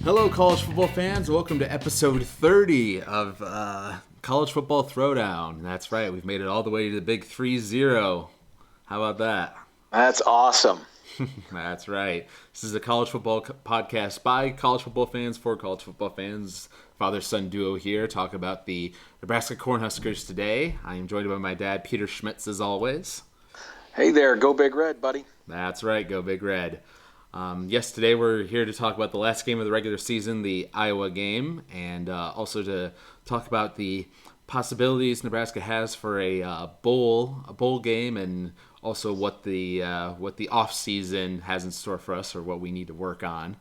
Hello, college football fans. Welcome to episode 30 of College Football Throwdown. That's right. We've made it all the way to the big 3-0. How about that? That's awesome. That's right. This is a college football podcast by college football fans for college football fans. Father-son duo here talk about the Nebraska Cornhuskers today. I am joined by my dad, Peter Schmitz, as always. Hey there. Go Big Red, buddy. That's right. Go Big Red. Yes, today we're here to talk about the last game of the regular season, the Iowa game, and also to talk about the possibilities Nebraska has for a bowl game, and also what the off season has in store for us, or what we need to work on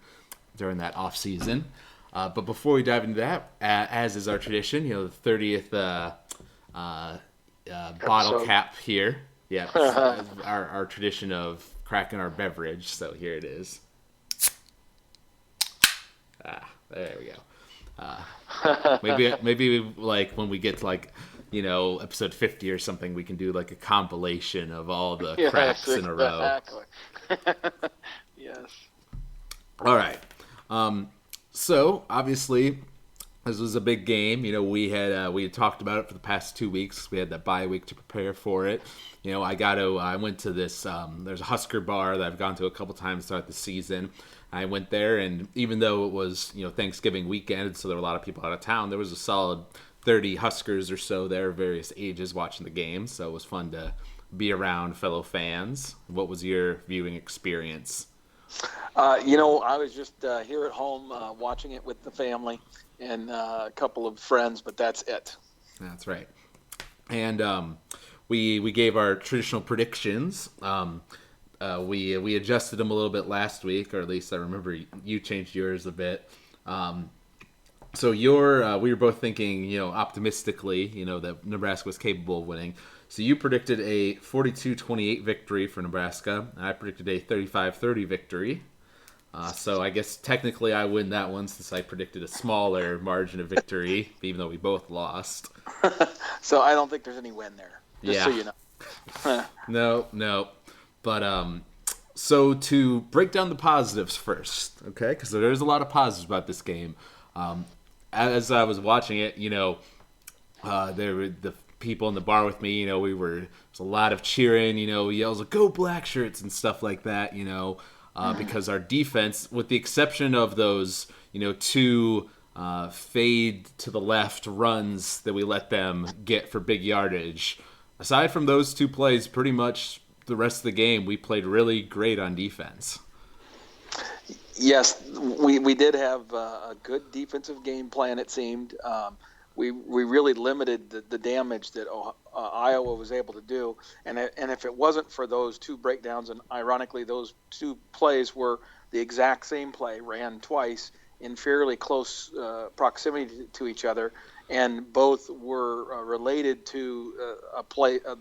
during that off season. But before we dive into that, as is our tradition, the 30th bottle cap here. Yeah, our tradition of cracking our beverage. So here it is. There we go. Maybe like when we get to episode 50 or something, we can do like a compilation of all the cracks in a row. Exactly. Yes. All right. So obviously, this was a big game. We had talked about it for the past 2 weeks. We had that bye week to prepare for it. I went to this, there's a Husker bar that I've gone to a couple times throughout the season. I went there, and even though it was, Thanksgiving weekend, so there were a lot of people out of town, there was a solid 30 Huskers or so there, various ages, watching the game. So it was fun to be around fellow fans. What was your viewing experience? I was just here at home watching it with the family and a couple of friends, but that's it. That's right. And we gave our traditional predictions. We adjusted them a little bit last week, or at least I remember you changed yours a bit. So we were both thinking, optimistically, that Nebraska was capable of winning. So you predicted a 42-28 victory for Nebraska, and I predicted a 35-30 victory. So I guess technically I win that one since I predicted a smaller margin of victory, even though we both lost. So I don't think there's any win there, just so you know. No. But so to break down the positives first, okay? Because there's a lot of positives about this game. As I was watching it, there were the people in the bar with me. There was a lot of cheering. Yells like "Go Black Shirts" and stuff like that. Because our defense, with the exception of those, two fade to the left runs that we let them get for big yardage. Aside from those two plays, pretty much the rest of the game, we played really great on defense. Yes, we did have a good defensive game plan, it seemed. We really limited the damage that Iowa was able to do. And if it wasn't for those two breakdowns, and ironically those two plays were the exact same play, ran twice in fairly close proximity to each other, and both were related to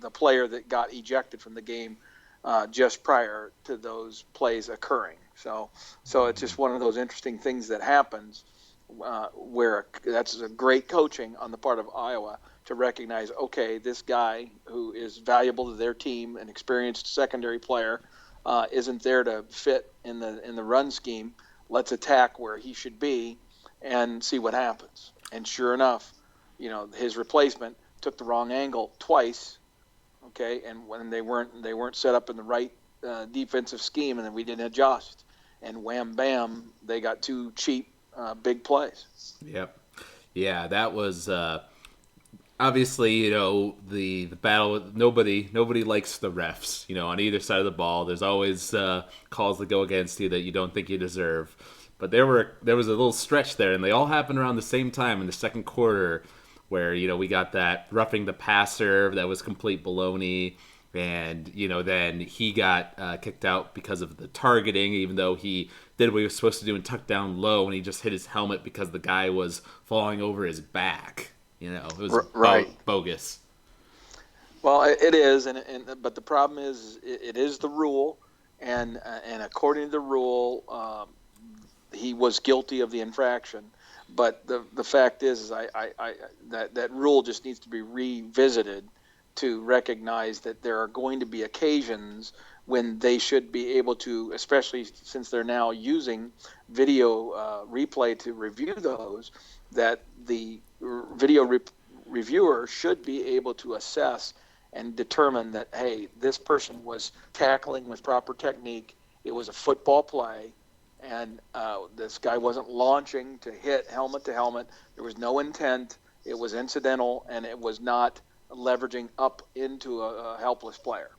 the player that got ejected from the game just prior to those plays occurring. So it's just one of those interesting things that happens where that's a great coaching on the part of Iowa to recognize, okay, this guy who is valuable to their team, an experienced secondary player, isn't there to fit in the run scheme. Let's attack where he should be and see what happens. And sure enough, his replacement took the wrong angle twice. Okay, and when they weren't set up in the right defensive scheme, and then we didn't adjust, and wham bam, they got two cheap big plays. Yep, yeah, that was obviously the battle. Nobody likes the refs. On either side of the ball, there's always calls that go against you that you don't think you deserve. But there was a little stretch there, and they all happened around the same time in the second quarter, where we got that roughing the passer that was complete baloney, and then he got kicked out because of the targeting, even though he did what he was supposed to do and tucked down low, and he just hit his helmet because the guy was falling over his back. It was bogus. Well, it is, but the problem is it is the rule, and according to the rule, he was guilty of the infraction. But the fact is I that rule just needs to be revisited to recognize that there are going to be occasions when they should be able to, especially since they're now using video replay to review those, that the reviewer should be able to assess and determine that, hey, this person was tackling with proper technique. It was a football play, and this guy wasn't launching to hit helmet to helmet. There was no intent. It was incidental, and it was not leveraging up into a helpless player.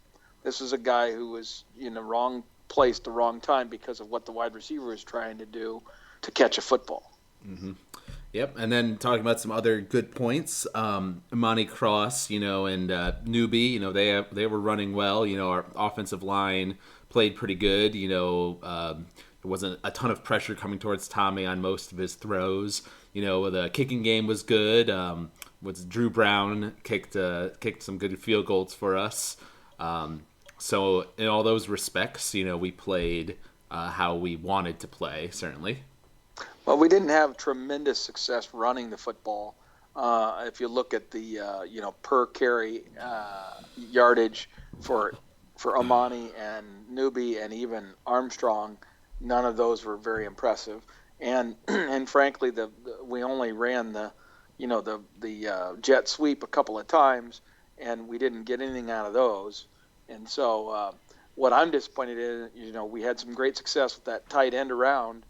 This is a guy who was in the wrong place at the wrong time because of what the wide receiver was trying to do to catch a football. Mm-hmm. Yep, and then talking about some other good points, Imani Cross, and Newbie, they were running well. Our offensive line played pretty good. There wasn't a ton of pressure coming towards Tommy on most of his throws. The kicking game was good. Drew Brown kicked some good field goals for us. So in all those respects, we played how we wanted to play, certainly. Well, we didn't have tremendous success running the football. If you look at the per carry yardage for Amani and Newbie and even Armstrong, none of those were very impressive. And frankly, we only ran the jet sweep a couple of times, and we didn't get anything out of those. And so what I'm disappointed in, we had some great success with that tight end around.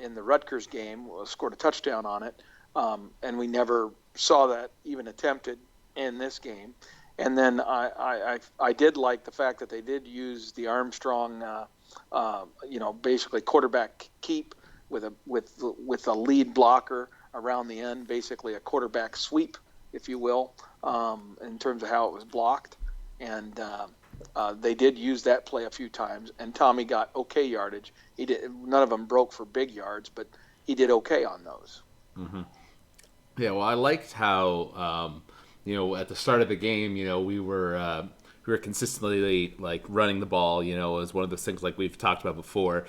In the Rutgers game, scored a touchdown on it, and we never saw that even attempted in this game. And then I did like the fact that they did use the Armstrong, basically quarterback keep with a lead blocker around the end, basically a quarterback sweep, if you will, in terms of how it was blocked. And they did use that play a few times, and Tommy got okay yardage. None of them broke for big yards, but he did okay on those. Mm-hmm. Yeah, well, I liked how at the start of the game, we were consistently running the ball. As one of those things like we've talked about before.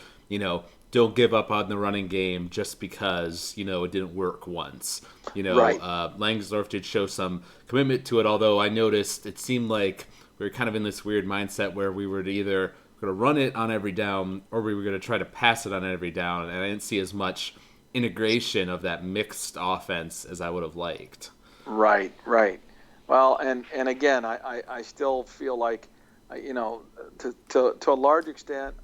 Don't give up on the running game just because it didn't work once. Right. Langsdorf did show some commitment to it, although I noticed it seemed like we were kind of in this weird mindset where we were either going to run it on every down or we were going to try to pass it on every down, and I didn't see as much integration of that mixed offense as I would have liked. Right. Well, and again, I still feel like, to a large extent,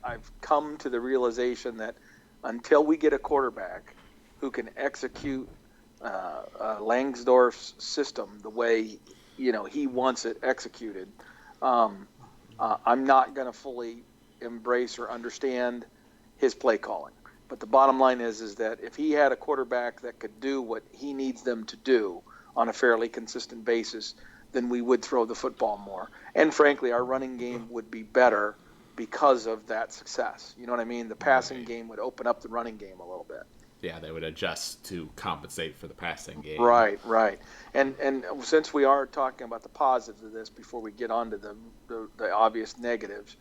I've come to the realization that until we get a quarterback who can execute Langsdorf's system the way he wants it executed, I'm not going to fully embrace or understand his play calling. But the bottom line is that if he had a quarterback that could do what he needs them to do on a fairly consistent basis, then we would throw the football more. And frankly, our running game would be better because of that success. You know what I mean? The passing game would open up the running game a little bit. Yeah, they would adjust to compensate for the passing game. Right. And since we are talking about the positives of this before we get on to the obvious negatives,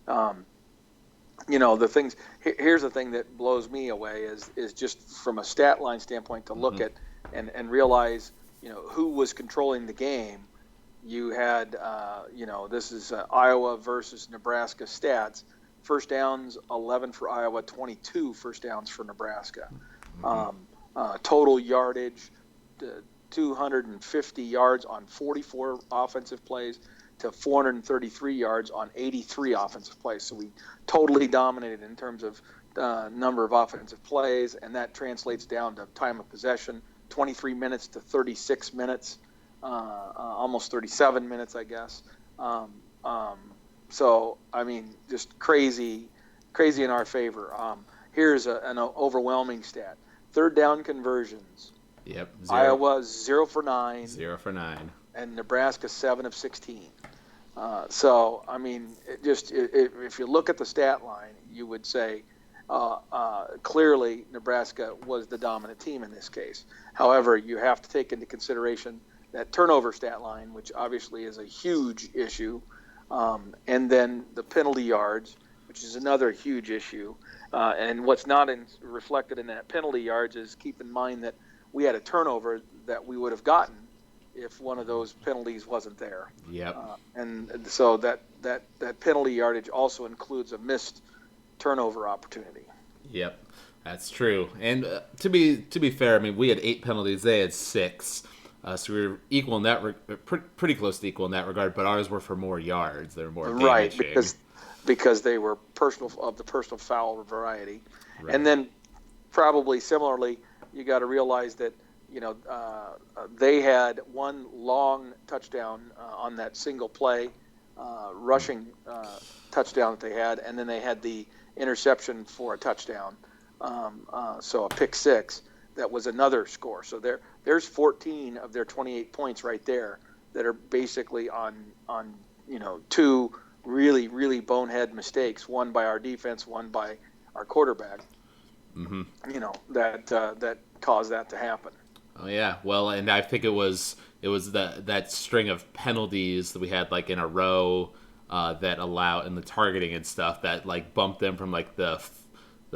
the things. Here's the thing that blows me away is just from a stat line standpoint to look at and realize who was controlling the game. You had this is Iowa versus Nebraska stats. First downs 11 for Iowa, 22 first downs for Nebraska. Total yardage 250 yards on 44 offensive plays to 433 yards on 83 offensive plays. So we totally dominated in terms of number of offensive plays, and that translates down to time of possession, 23 minutes to 36 minutes, almost 37 minutes, I guess. So, I mean, just crazy in our favor. Here's an overwhelming stat. Third down conversions. Yep. Iowa 0 for 9. 0 for 9. And Nebraska 7 of 16. So, I mean, if you look at the stat line, you would say clearly Nebraska was the dominant team in this case. However, you have to take into consideration that turnover stat line, which obviously is a huge issue, and then the penalty yards, which is another huge issue. And what's not reflected in that penalty yards is keep in mind that we had a turnover that we would have gotten if one of those penalties wasn't there. Yep. And so that penalty yardage also includes a missed turnover opportunity. Yep. That's true. And to be fair, I mean, we had 8 penalties. They had 6. So we were equal in that, pretty close to equal in that regard. But ours were for more yards. They were more damaging. Right, because they were of the personal foul variety. Right. And then probably similarly, you got to realize that they had one long touchdown on that single play, rushing touchdown that they had, and then they had the interception for a touchdown, so a pick six. That was another score. So there's 14 of their 28 points right there that are basically on 2 really, really bonehead mistakes, one by our defense, one by our quarterback. Mm-hmm. That caused that to happen. Oh yeah, well, and I think it was that string of penalties that we had like in a row that allowed, and the targeting and stuff that like bumped them from like the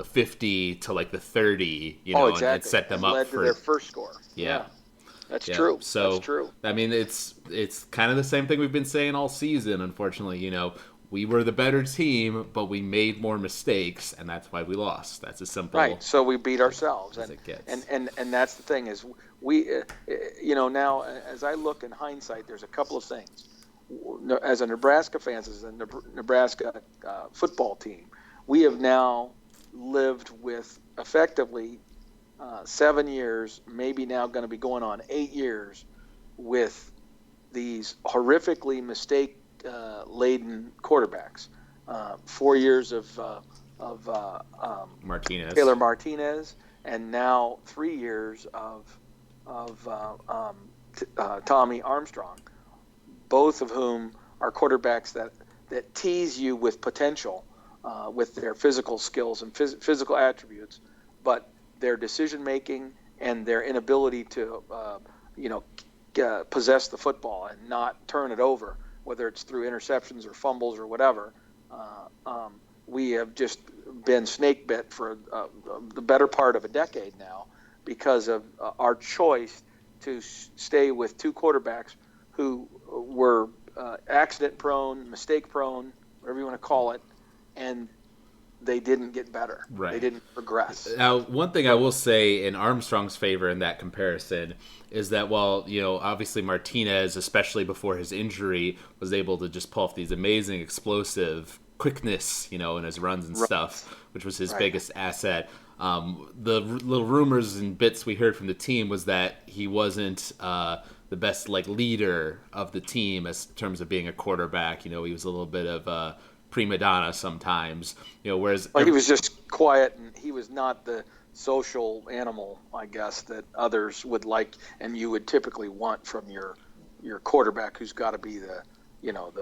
50 to like the 30, exactly. And it set them up led for to their first score. Yeah. That's true. So that's true. I mean, it's kind of the same thing we've been saying all season. Unfortunately, we were the better team, but we made more mistakes, and that's why we lost. That's as simple. Right. So we beat ourselves, as it gets. And that's the thing is we, now as I look in hindsight, there's a couple of things. As a Nebraska fans, as a Nebraska football team, we have now lived with effectively 7 years, maybe now going to be going on 8 years, with these horrifically mistake-laden quarterbacks. 4 years of Martinez, Taylor Martinez, and now 3 years of Tommy Armstrong, both of whom are quarterbacks that tease you with potential, with their physical skills and physical attributes, but their decision making and their inability to possess the football and not turn it over, whether it's through interceptions or fumbles or whatever. We have just been snake bit for the better part of a decade now because of our choice to stay with 2 quarterbacks who were accident prone, mistake prone, whatever you want to call it, and they didn't get better. Right. They didn't progress. Now, one thing I will say in Armstrong's favor in that comparison is that while, obviously Martinez, especially before his injury, was able to just pull off these amazing explosive quickness, in his runs and stuff, which was his biggest asset. The little rumors and bits we heard from the team was that he wasn't the best leader of the team as in terms of being a quarterback. He was a little bit of a prima donna sometimes. Whereas he was just quiet, and he was not the social animal, I guess, that others would like and you would typically want from your quarterback, who's got to be the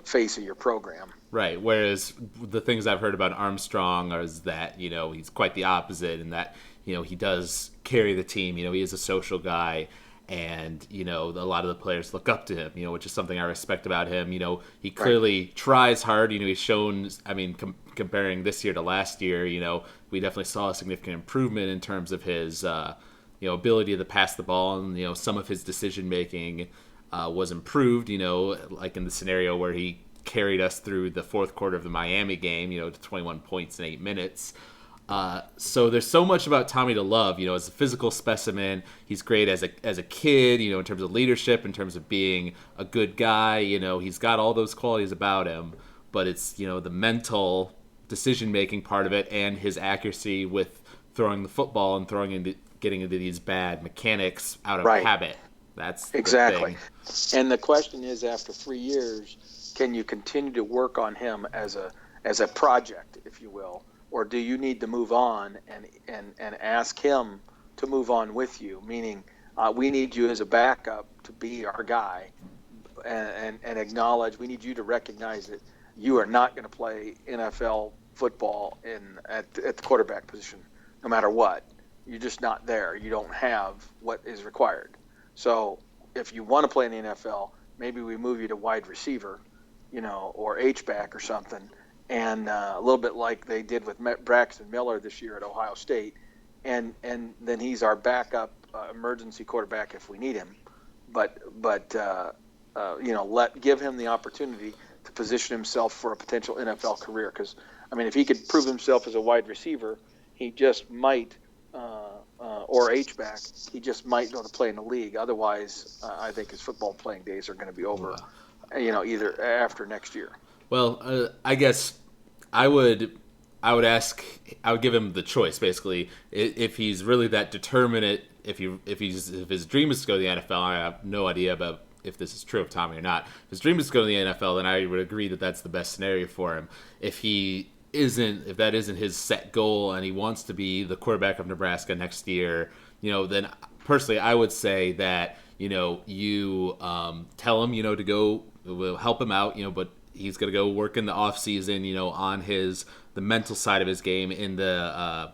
face of your program. Right. Whereas the things I've heard about Armstrong is that, he's quite the opposite, in that, he does carry the team. He is a social guy, and, a lot of the players look up to him, which is something I respect about him. He clearly tries hard. He's shown, comparing this year to last year, we definitely saw a significant improvement in terms of his, ability to pass the ball, and, some of his decision making was improved, like in the scenario where he carried us through the fourth quarter of the Miami game, to 21 points in 8 minutes. So there's so much about Tommy to love, as a physical specimen. He's great as a kid, in terms of leadership, in terms of being a good guy. He's got all those qualities about him, but it's, the mental decision-making part of it and his accuracy with throwing the football and getting into these bad mechanics out of habit. That's exactly. And the question is, after 3 years, can you continue to work on him as a project, if you will, or do you need to move on and ask him to move on with you? Meaning, we need you as a backup to be our guy, and acknowledge. We need you to recognize that you are not going to play NFL football at the quarterback position, no matter what. You're just not there. You don't have what is required. So if you want to play in the NFL, maybe we move you to wide receiver, or H-back or something, and a little bit like they did with Braxton Miller this year at Ohio State, and then he's our backup emergency quarterback if we need him. give him the opportunity to position himself for a potential NFL career. Because I mean, if he could prove himself as a wide receiver, he just might, or H-back, he just might go to play in the league. Otherwise, I think his football playing days are going to be over. Wow. Either after next year. Well, I guess I would I would give him the choice basically. If he's really that determinate, if his dream is to go to the NFL, I have no idea about if this is true of Tommy or not. If his dream is to go to the NFL, then I would agree that that's the best scenario for him. If that isn't his set goal and he wants to be the quarterback of Nebraska next year, then personally I would say that you tell him to go, we'll help him out, but he's going to go work in the off season, on the mental side of his game in the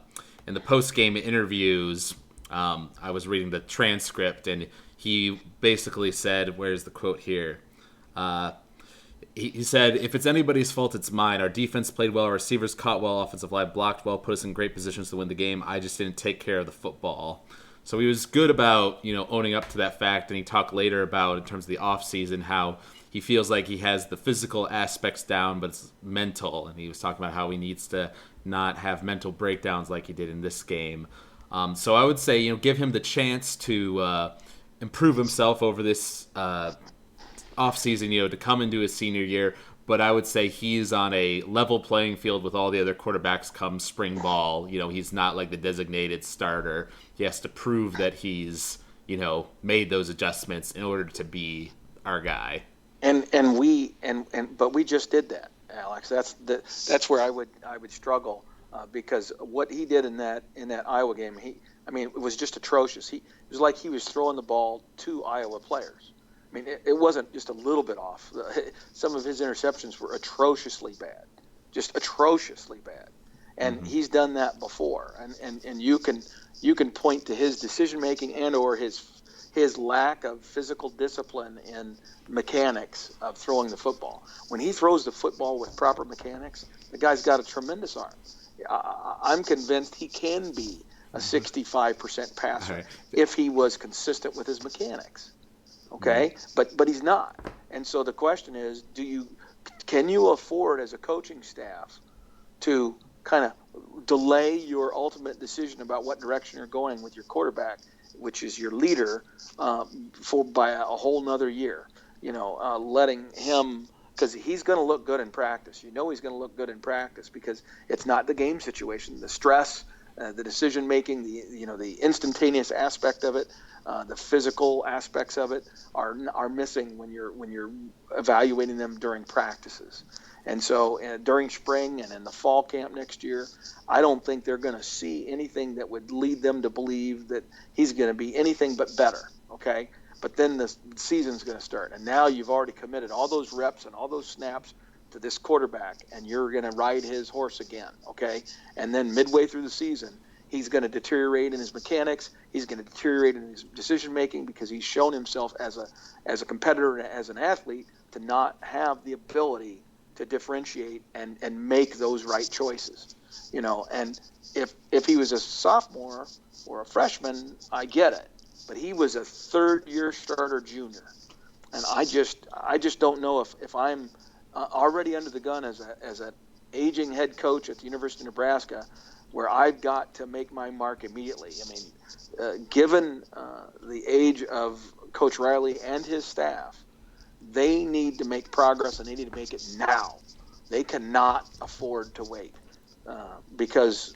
post game interviews. I was reading the transcript and he basically said, where's the quote here? He said, if it's anybody's fault, it's mine. Our defense played well, our receivers caught well, offensive line blocked well, put us in great positions to win the game. I just didn't take care of the football. So he was good about, owning up to that fact. And he talked later about, in terms of the offseason, how he feels like he has the physical aspects down, but it's mental. And he was talking about how he needs to not have mental breakdowns like he did in this game. So I would say, give him the chance to improve himself over this offseason, to come into his senior year. But I would say he's on a level playing field with all the other quarterbacks come spring ball. He's not like the designated starter. He has to prove that he's, made those adjustments in order to be our guy. But we just did that, Alex. That's where I would struggle because what he did in that Iowa game, it was just atrocious. It was like he was throwing the ball to Iowa players. I mean, it wasn't just a little bit off. Some of his interceptions were atrociously bad, just atrociously bad. And he's done that before. And you can point to his decision making and or his lack of physical discipline and mechanics of throwing the football. When he throws the football with proper mechanics, the guy's got a tremendous arm. I'm convinced he can be a 65% passer Right. if he was consistent with his mechanics. Okay, but he's not, and so the question is, can you afford as a coaching staff to kind of delay your ultimate decision about what direction you're going with your quarterback, which is your leader, by a whole nother year? Letting him, because he's going to look good in practice. He's going to look good in practice because it's not the game situation, the stress, the decision making, the instantaneous aspect of it. The physical aspects of it are missing when you're evaluating them during practices, and so during spring and in the fall camp next year, I don't think they're going to see anything that would lead them to believe that he's going to be anything but better. Okay, but then the season's going to start, and now you've already committed all those reps and all those snaps to this quarterback, and you're going to ride his horse again. Okay, and then midway through the season, he's going to deteriorate in his mechanics. He's going to deteriorate in his decision-making because he's shown himself as a competitor and as an athlete to not have the ability to differentiate and make those right choices. And if he was a sophomore or a freshman, I get it. But he was a third-year starter junior. And I just don't know if I'm already under the gun as an aging head coach at the University of Nebraska, where I've got to make my mark immediately. I mean, given the age of Coach Riley and his staff, they need to make progress and they need to make it now. They cannot afford to wait because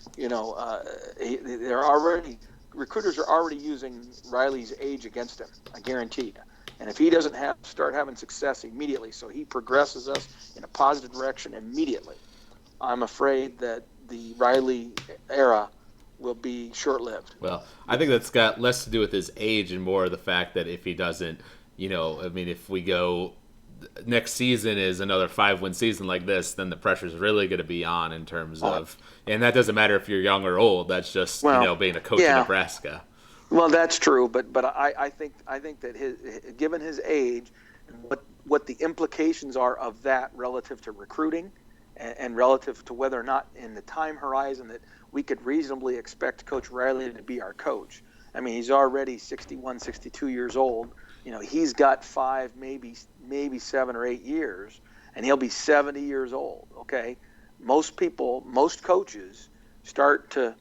recruiters are already using Riley's age against him. I guaranteed. And if he doesn't start having success immediately, so he progresses us in a positive direction immediately, I'm afraid that the Riley era will be short-lived. Well, I think that's got less to do with his age and more the fact that if he doesn't, if we go next season is another 5-win season like this, then the pressure's really going to be on in terms of, and that doesn't matter if you're young or old. That's just being a coach in Nebraska. Well, that's true, but I think that given his age, and what the implications are of that relative to recruiting. And relative to whether or not in the time horizon that we could reasonably expect Coach Riley to be our coach. I mean, he's already 61, 62 years old. He's got 5, maybe 7 or 8 years, and he'll be 70 years old. Okay, most people, most coaches start to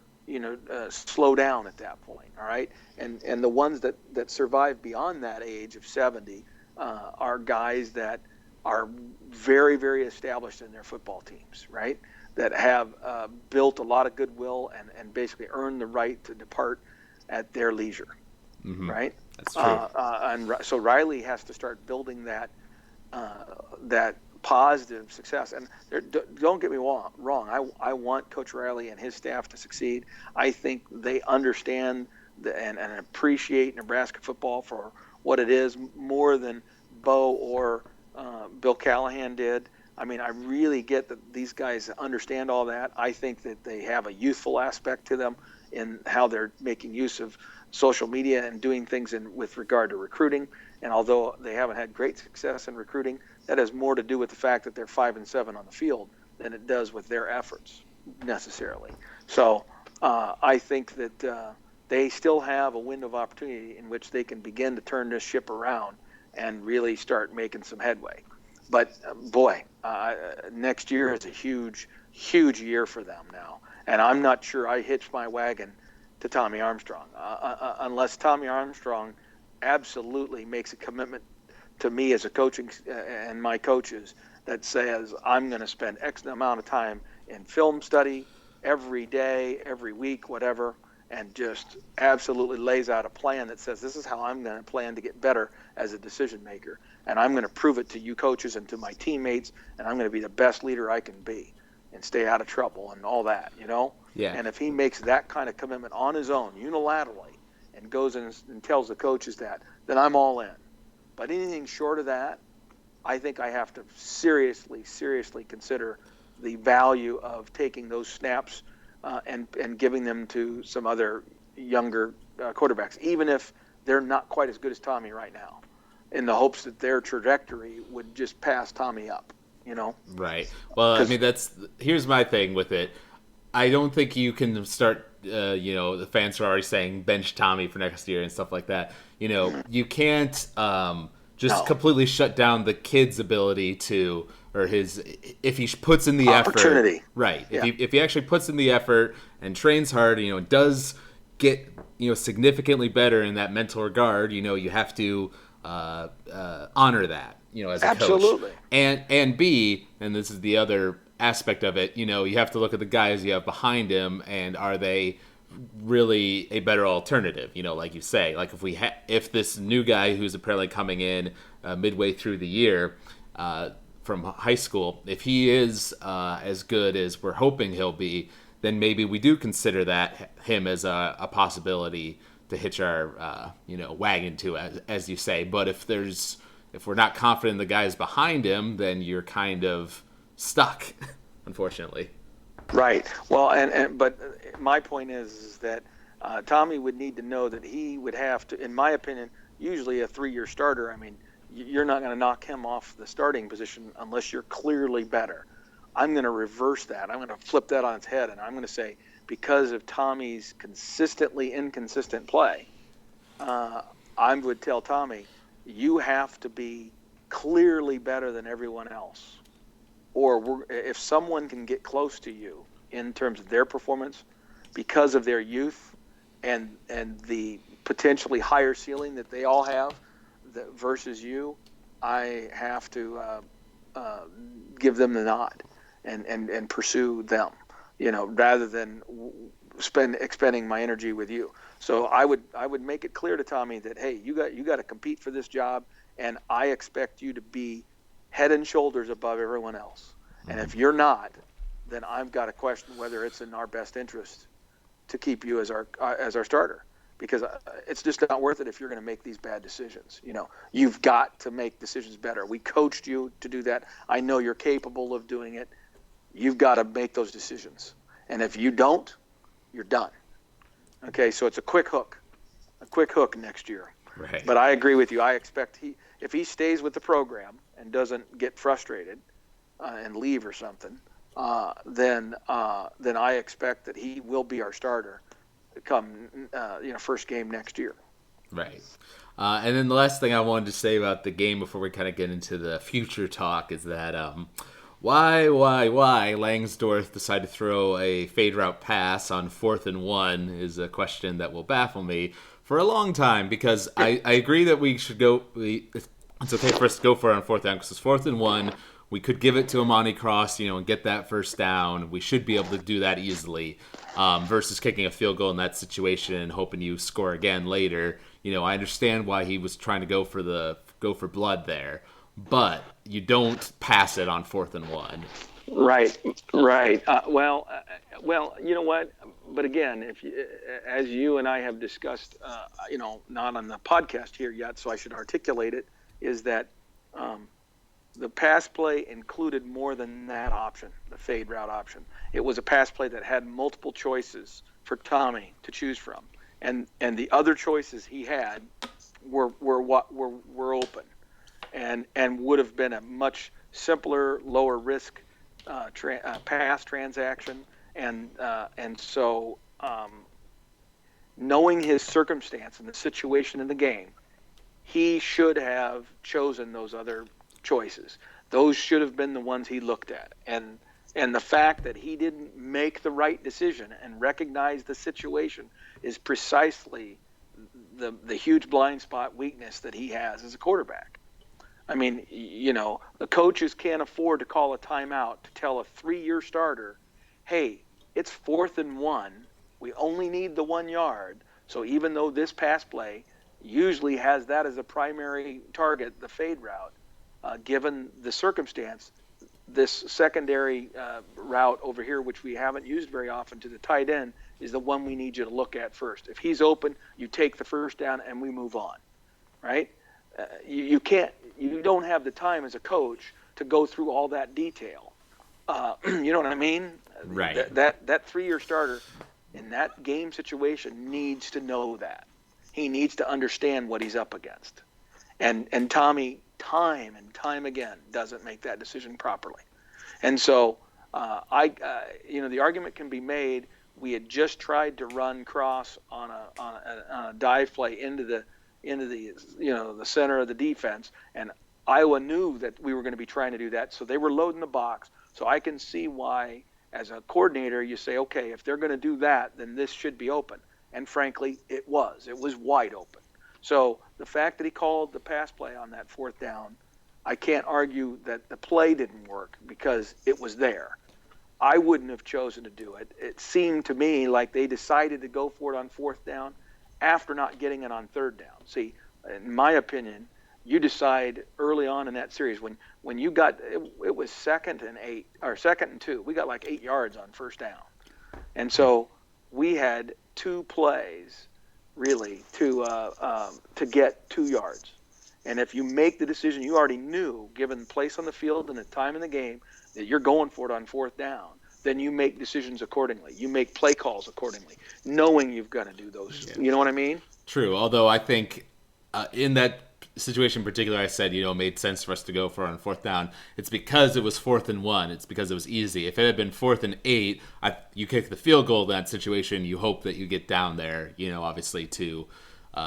slow down at that point. All right, and the ones that survive beyond that age of 70 are guys that are very, very established in their football teams, right? That have built a lot of goodwill and basically earned the right to depart at their leisure, Mm-hmm. right? That's true. And so Riley has to start building that positive success. And don't get me wrong. I want Coach Riley and his staff to succeed. I think they understand and appreciate Nebraska football for what it is more than Bo or Bill Callahan did. I mean, I really get that these guys understand all that. I think that they have a youthful aspect to them in how they're making use of social media and doing things with regard to recruiting. And although they haven't had great success in recruiting, that has more to do with the fact that they're 5-7 on the field than it does with their efforts necessarily. So I think that they still have a window of opportunity in which they can begin to turn this ship around and really start making some headway. But boy, next year is a huge, huge year for them now. And I'm not sure I hitch my wagon to Tommy Armstrong unless Tommy Armstrong absolutely makes a commitment to me as a coaching and my coaches that says I'm going to spend X amount of time in film study every day, every week, whatever, and just absolutely lays out a plan that says this is how I'm going to plan to get better as a decision maker. And I'm going to prove it to you coaches and to my teammates, and I'm going to be the best leader I can be and stay out of trouble and all that, Yeah. And if he makes that kind of commitment on his own, unilaterally, and goes in and tells the coaches that, then I'm all in. But anything short of that, I think I have to seriously, seriously consider the value of taking those snaps and giving them to some other younger quarterbacks, even if they're not quite as good as Tommy right now, in the hopes that their trajectory would just pass Tommy up, Right. Well, I mean, here's my thing with it. I don't think you can start, the fans are already saying bench Tommy for next year and stuff like that. You can't just completely shut down the kid's ability to, or his, if he puts in the opportunity. Effort. Right. Yeah. If he actually puts in the effort and trains hard, does get, significantly better in that mental regard, you have to honor that, as a Absolutely. coach. And B, and this is the other aspect of it, you have to look at the guys you have behind him, and are they really a better alternative? Like you say, like if this new guy who's apparently coming in midway through the year from high school, if he is as good as we're hoping he'll be, then maybe we do consider him as a possibility to hitch our wagon to, as you say. But if we're not confident in the guys behind him, then you're kind of stuck, unfortunately. Right. Well, but my point is that Tommy would need to know that he would have to, in my opinion, usually a 3-year starter. I mean, you're not going to knock him off the starting position unless you're clearly better. I'm going to reverse that. I'm going to flip that on its head, and I'm going to say, because of Tommy's consistently inconsistent play, I would tell Tommy, you have to be clearly better than everyone else. Or if someone can get close to you in terms of their performance because of their youth and the potentially higher ceiling that they all have versus you, I have to give them the nod and pursue them, rather than expending my energy with you. So I would make it clear to Tommy that, hey, you got to compete for this job, and I expect you to be head and shoulders above everyone else. And if you're not, then I've got to question whether it's in our best interest to keep you as our starter, because it's just not worth it if you're going to make these bad decisions. You've got to make decisions better. We coached you to do that. I know you're capable of doing it. You've got to make those decisions. And if you don't, you're done. Okay, so it's a quick hook next year. Right. But I agree with you. I expect if he stays with the program and doesn't get frustrated and leave or something, then I expect that he will be our starter come first game next year. Right. And then the last thing I wanted to say about the game before we kind of get into the future talk is that why Langsdorff decided to throw a fade route pass on 4th and 1 is a question that will baffle me for a long time, because I agree that we should go. It's okay for us to go for it on 4th down because it's 4th and 1. We could give it to Amani Cross, and get that first down. We should be able to do that easily, versus kicking a field goal in that situation and hoping you score again later. I understand why he was trying to go for blood there, but you don't pass it on 4th and 1. Right, right. Well, you know what? But again, as you and I have discussed, not on the podcast here yet, so I should articulate it, is that the pass play included more than that option, the fade route option. It was a pass play that had multiple choices for Tommy to choose from, and the other choices he had were open, and would have been a much simpler, lower risk pass transaction, and so knowing his circumstance and the situation in the game, he should have chosen those other choices. Those should have been the ones he looked at, and the fact that he didn't make the right decision and recognize the situation is precisely the huge blind spot weakness that he has as a quarterback. I mean, the coaches can't afford to call a timeout to tell a 3-year starter, hey, it's 4th and 1. We only need the 1 yard. So even though this pass play usually has that as a primary target, the fade route, given the circumstance, this secondary route over here, which we haven't used very often to the tight end, is the one we need you to look at first. If he's open, you take the first down and we move on, right? You don't have the time as a coach to go through all that detail. You know what I mean? Right. That 3-year starter in that game situation needs to know that. He needs to understand what he's up against. And Tommy, time and time again, doesn't make that decision properly. And so the argument can be made. We had just tried to run Cross on a dive play into the the center of the defense, and Iowa knew that we were going to be trying to do that, so they were loading the box. So I can see why, as a coordinator, you say, okay, if they're going to do that, then this should be open. And frankly, it was wide open. So the fact that he called the pass play on that 4th down, I can't argue that the play didn't work because it was there. I wouldn't have chosen to do it. It seemed to me like they decided to go for it on 4th down after not getting it on 3rd down. See, in my opinion, you decide early on in that series when you got it was 2nd and 8 or 2nd and 2. We got like 8 yards on 1st down, and so we had 2 plays really to get 2 yards. And if you make the decision, you already knew, given the place on the field and the time in the game, that you're going for it on 4th down, then you make decisions accordingly. You make play calls accordingly, knowing you've got to do those. Yeah. You know what I mean? True. Although I think in that situation in particular, I said, it made sense for us to go for it on 4th down. It's because it was 4th and 1. It's because it was easy. If it had been 4th and 8, you kick the field goal in that situation, you hope that you get down there, obviously to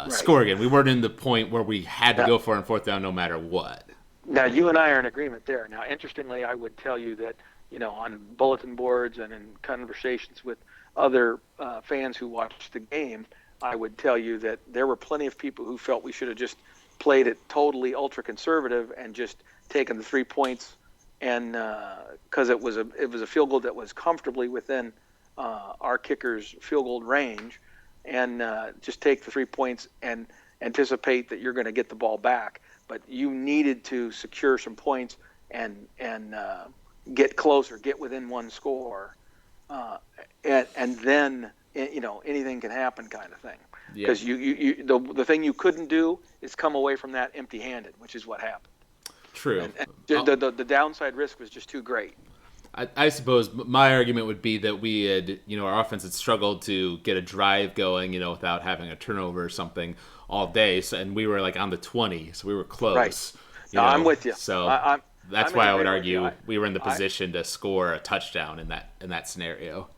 score again. We weren't in the point where we had to go for it on 4th down no matter what. Now, you and I are in agreement there. Now, interestingly, I would tell you that, on bulletin boards and in conversations with other fans who watched the game, I would tell you that there were plenty of people who felt we should have just played it totally ultra conservative and just taken the 3 points, and because it was a field goal that was comfortably within our kicker's field goal range, and just take the 3 points and anticipate that you're going to get the ball back. But you needed to secure some points and get closer, get within one score, and then anything can happen, kind of thing. Because the thing you couldn't do is come away from that empty-handed, which is what happened. True. And the downside risk was just too great. I suppose my argument would be that we had, our offense had struggled to get a drive going, without having a turnover or something all day. So, and we were like on the 20, so we were close. Right. I'm with you. So that's why I would argue we were in the position to score a touchdown in that scenario.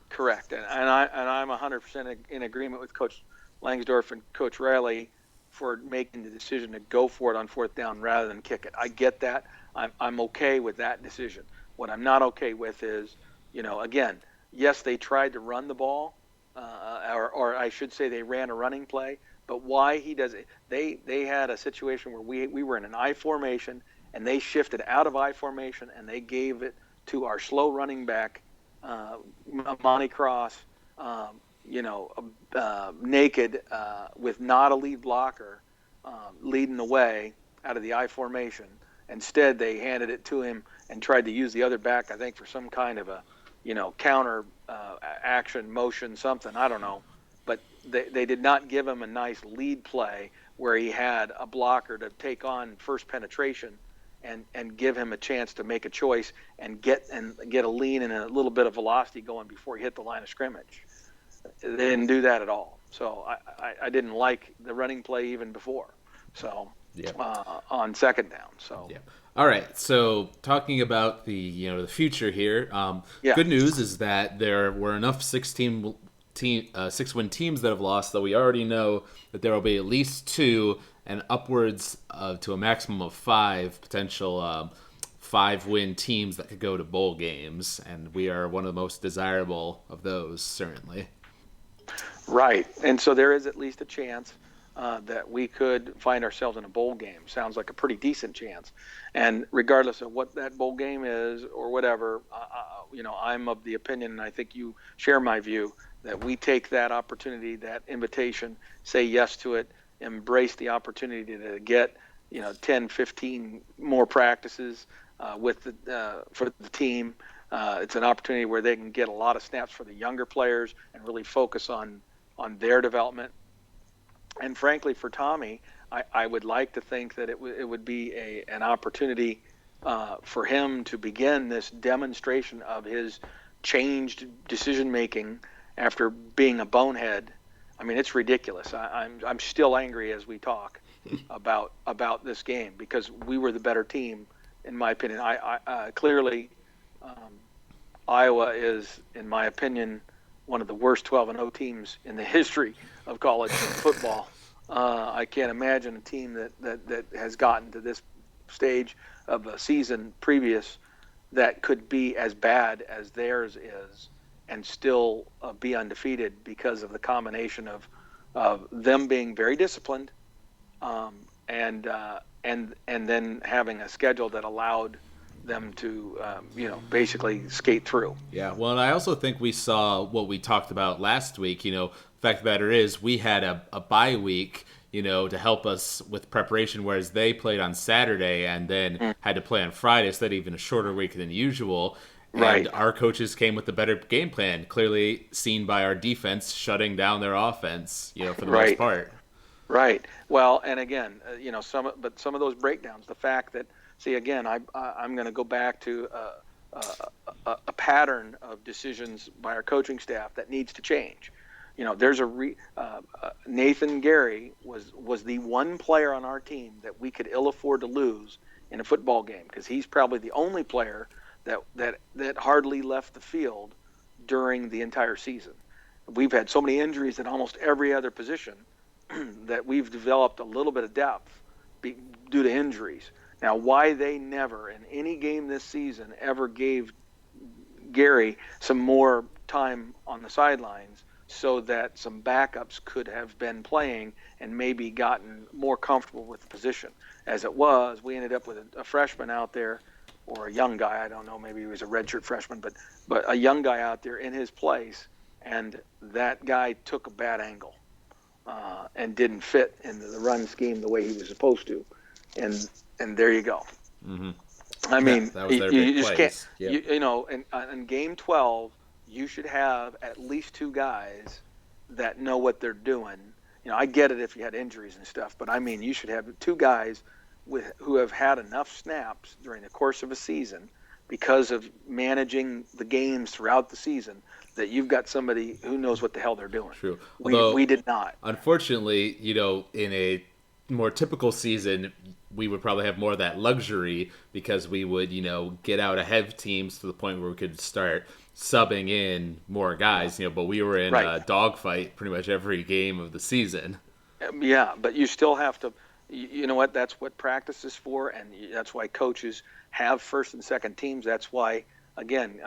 Correct. And I'm 100% in agreement with Coach Langsdorff and Coach Riley for making the decision to go for it on fourth down rather than kick it. I get that. I'm okay with that decision. What I'm not okay with is, again, yes, they tried to run the ball, or I should say they ran a running play, but why he does it? They had a situation where we were in an I formation, and they shifted out of I formation, and they gave it to our slow running back, Monty Cross, naked, with not a lead blocker, leading the way out of the I formation. Instead, they handed it to him and tried to use the other back, I think, for some kind of a, counter action, motion, something. I don't know. But they did not give him a nice lead play where he had a blocker to take on first penetration and give him a chance to make a choice and get a lean and a little bit of velocity going before he hit the line of scrimmage. They didn't do that at all. So I didn't like the running play even before. So yeah. On second down. So yeah. All right. So talking about the future here, good news is that there were enough 6-win teams that have lost that we already know that there will be at least 2 and upwards to a maximum of 5 potential 5-win teams that could go to bowl games, and we are one of the most desirable of those, certainly. Right, and so there is at least a chance that we could find ourselves in a bowl game. Sounds like a pretty decent chance. And regardless of what that bowl game is or whatever, I'm of the opinion, and I think you share my view, that we take that opportunity, that invitation, say yes to it, embrace the opportunity to get 10, 15 more practices for the team. It's an opportunity where they can get a lot of snaps for the younger players and really focus on their development. And frankly, for Tommy, I would like to think that it would be an opportunity for him to begin this demonstration of his changed decision making after being a bonehead. I mean, it's ridiculous. I'm still angry as we talk about this game because we were the better team, in my opinion. I clearly, Iowa is, in my opinion, one of the worst 12-0 teams in the history of college football. I can't imagine a team that has gotten to this stage of a season previous that could be as bad as theirs is and still be undefeated because of the combination of them being very disciplined and then having a schedule that allowed them to basically skate through. Yeah, well, and I also think we saw what we talked about last week. The fact of the matter is we had a bye week, to help us with preparation, whereas they played on Saturday and then had to play on Friday, so that even a shorter week than usual. And right. Our coaches came with a better game plan, clearly seen by our defense shutting down their offense, for the most part. Right. Well, and again, some of those breakdowns, the fact that, see, again, I'm going to go back to a pattern of decisions by our coaching staff that needs to change. There's Nathan Gary was the one player on our team that we could ill afford to lose in a football game because he's probably the only player that hardly left the field during the entire season. We've had so many injuries at almost every other position that we've developed a little bit of depth due to injuries. Now, why they never in any game this season ever gave Gary some more time on the sidelines so that some backups could have been playing and maybe gotten more comfortable with the position. As it was, we ended up with a freshman out there, or a young guy, I don't know, maybe he was a redshirt freshman, but a young guy out there in his place, and that guy took a bad angle and didn't fit into the run scheme the way he was supposed to. And there you go. Mm-hmm. I mean, that was their you big just plays. can't. Yep. In game 12, you should have at least 2 guys that know what they're doing. I get it if you had injuries and stuff, but I mean, you should have 2 guys who have had enough snaps during the course of a season because of managing the games throughout the season that you've got somebody who knows what the hell they're doing. True. We did not. Unfortunately, in a more typical season, we would probably have more of that luxury because we would, get out ahead of teams to the point where we could start subbing in more guys, but we were in a dogfight pretty much every game of the season. Yeah, but you still have to. You know what? That's what practice is for, and that's why coaches have first and second teams. That's why, again,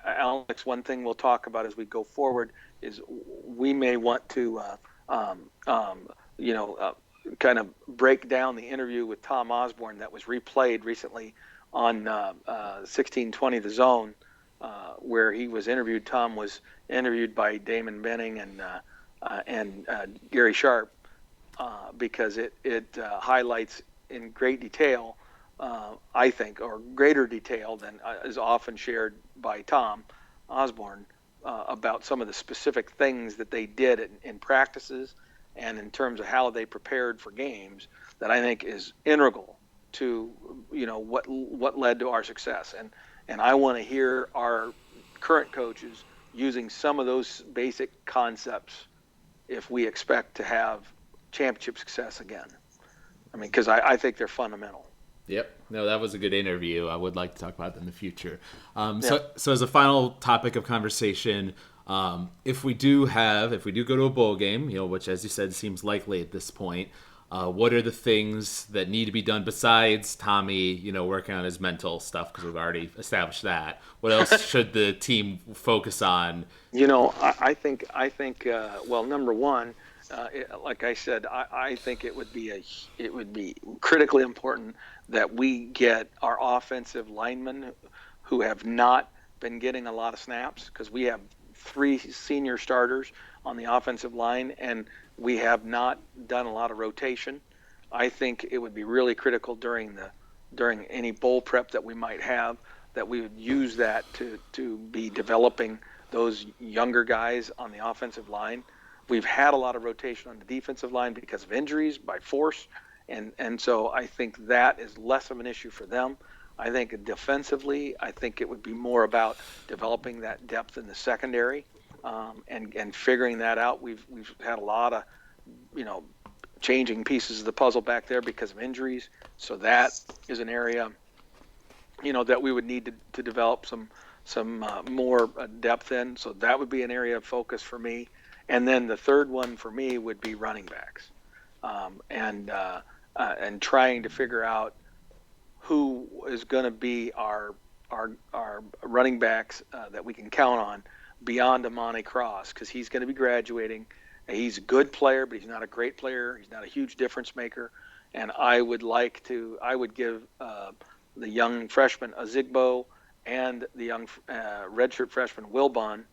Alex. One thing we'll talk about as we go forward is we may want to, you know, kind of break down the interview with Tom Osborne that was replayed recently on 1620 The Zone, where he was interviewed. Tom was interviewed by Damon Benning and Gary Sharp, because it highlights in great detail, I think, or greater detail than is often shared by Tom Osborne, about some of the specific things that they did in practices and in terms of how they prepared for games that I think is integral to what led to our success. And I want to hear our current coaches using some of those basic concepts if we expect to have championship success again. I mean, because I think they're fundamental. Yep. No, that was a good interview. I would like to talk about that in the future. So as a final topic of conversation, if we do go to a bowl game, which, as you said, seems likely at this point, what are the things that need to be done besides Tommy, working on his mental stuff, because we've already established that? What else should the team focus on? I think, well, number one, like I said, I think it would be critically important that we get our offensive linemen who have not been getting a lot of snaps, because we have 3 senior starters on the offensive line, and we have not done a lot of rotation. I think it would be really critical during any bowl prep that we might have, that we would use that to be developing those younger guys on the offensive line. We've had a lot of rotation on the defensive line because of injuries by force, and so I think that is less of an issue for them. I think defensively, I think it would be more about developing that depth in the secondary, and figuring that out. We've had a lot of, changing pieces of the puzzle back there because of injuries. So that is an area, that we would need to develop some more depth in. So that would be an area of focus for me. And then the third one for me would be running backs, and trying to figure out who is going to be our running backs that we can count on beyond Amani Cross, because he's going to be graduating. He's a good player, but he's not a great player. He's not a huge difference maker. And I would give the young freshman Azigbo and the young redshirt freshman Wilbon,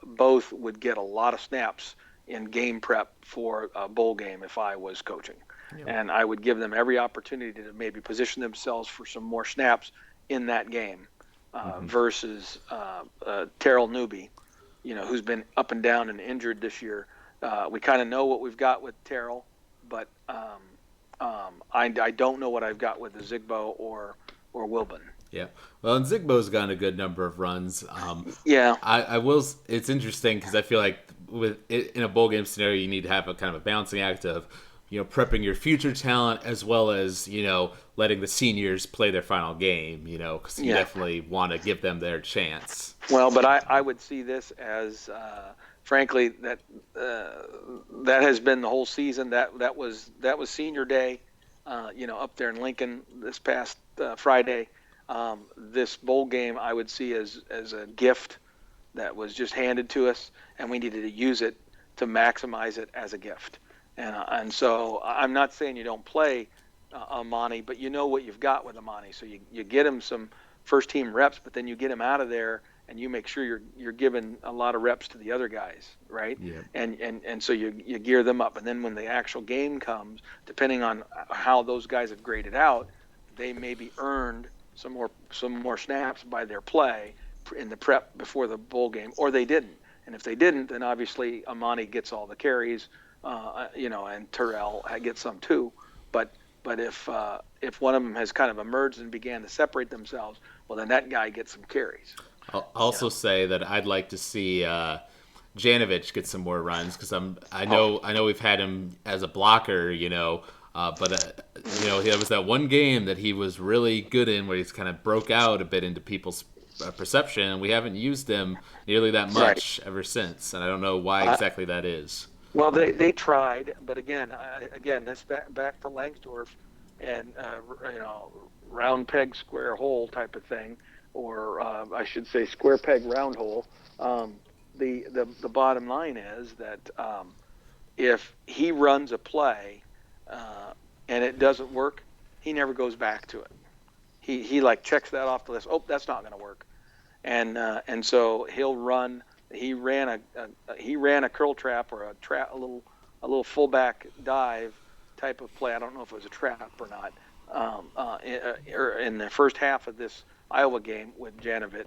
both would get a lot of snaps in game prep for a bowl game if I was coaching. Yep. And I would give them every opportunity to maybe position themselves for some more snaps in that game, versus Terrell Newby, who's been up and down and injured this year. We kind of know what we've got with Terrell, but I don't know what I've got with Azigbo or Wilbon. Yeah. Well, and Zigbo's gotten a good number of runs. Yeah. I will. It's interesting because I feel like in a bowl game scenario, you need to have a kind of a balancing act of, prepping your future talent as well as, letting the seniors play their final game, because you definitely want to give them their chance. Well, but I would see this as, frankly, that has been the whole season. That was senior day, up there in Lincoln this past Friday. This bowl game I would see as a gift that was just handed to us, and we needed to use it to maximize it as a gift. And so I'm not saying you don't play Amani, but you know what you've got with Amani. So you get him some first team reps, but then you get him out of there and you make sure you're giving a lot of reps to the other guys, right? Yeah. And so you gear them up, and then when the actual game comes, depending on how those guys have graded out, they maybe earned some more snaps by their play in the prep before the bowl game, or they didn't. And if they didn't, then obviously Amani gets all the carries, and Terrell gets some too. But if one of them has kind of emerged and began to separate themselves, well, then that guy gets some carries. I'll also say that I'd like to see Janovich get some more runs, because I know we've had him as a blocker, but there was that one game that he was really good in where he's kind of broke out a bit into people's perception, and we haven't used him nearly that much ever since, and I don't know why exactly that is. Well, they tried, but again, this back to Langsdorff, and round peg square hole type of thing, or I should say square peg round hole. Um, the bottom line is that if he runs a play and it doesn't work, he never goes back to it. He like checks that off the list. Oh, that's not going to work, and so he'll run. He ran a curl trap or a little fullback dive type of play. I don't know if it was a trap or not. In the first half of this Iowa game with Janovich,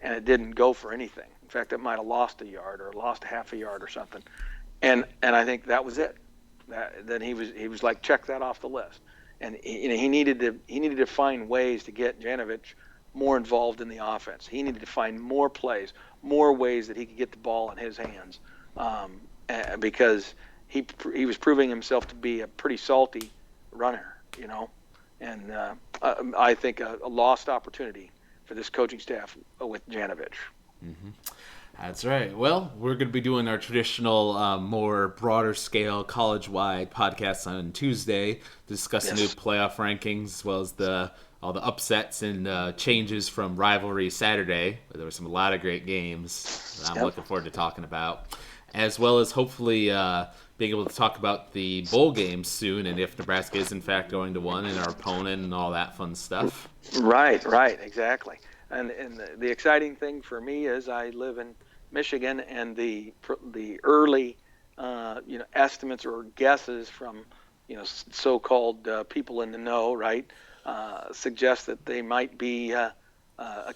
and it didn't go for anything. In fact, it might have lost a yard or lost half a yard or something. And I think that was it. Then he was like, check that off the list. And he needed to find ways to get Janovich more involved in the offense. He needed to find more plays, more ways that he could get the ball in his hands, because he was proving himself to be a pretty salty runner, and I think a lost opportunity for this coaching staff with Janovich. Mm-hmm. That's right. Well, we're going to be doing our traditional, more broader scale, college-wide podcasts on Tuesday, discussing new playoff rankings, as well as all the upsets and changes from rivalry Saturday. There were a lot of great games that I'm looking forward to talking about, as well as hopefully being able to talk about the bowl games soon, and if Nebraska is in fact going to one, and our opponent, and all that fun stuff. Right, exactly. And the exciting thing for me is I live in Michigan, and the early estimates or guesses from so-called people in the know, right, suggest that they might be a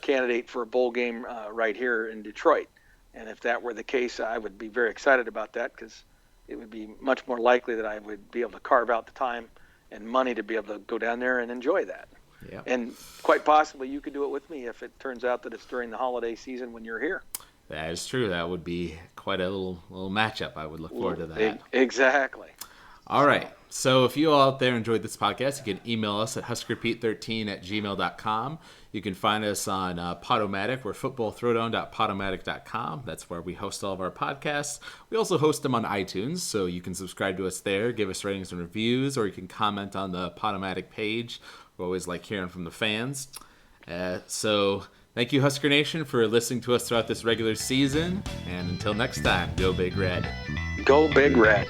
candidate for a bowl game right here in Detroit. And if that were the case, I would be very excited about that, because it would be much more likely that I would be able to carve out the time and money to be able to go down there and enjoy that. Yeah. And quite possibly you could do it with me if it turns out that it's during the holiday season when you're here. That is true. That would be quite a little matchup. I would look forward to that. Exactly. All right. So if you all out there enjoyed this podcast, you can email us at huskerpete13@gmail.com. You can find us on Podomatic. We're footballthrowdown.podomatic.com. That's where we host all of our podcasts. We also host them on iTunes, so you can subscribe to us there, give us ratings and reviews, or you can comment on the Podomatic page. We always like hearing from the fans. So thank you, Husker Nation, for listening to us throughout this regular season. And until next time, go Big Red. Go Big Red.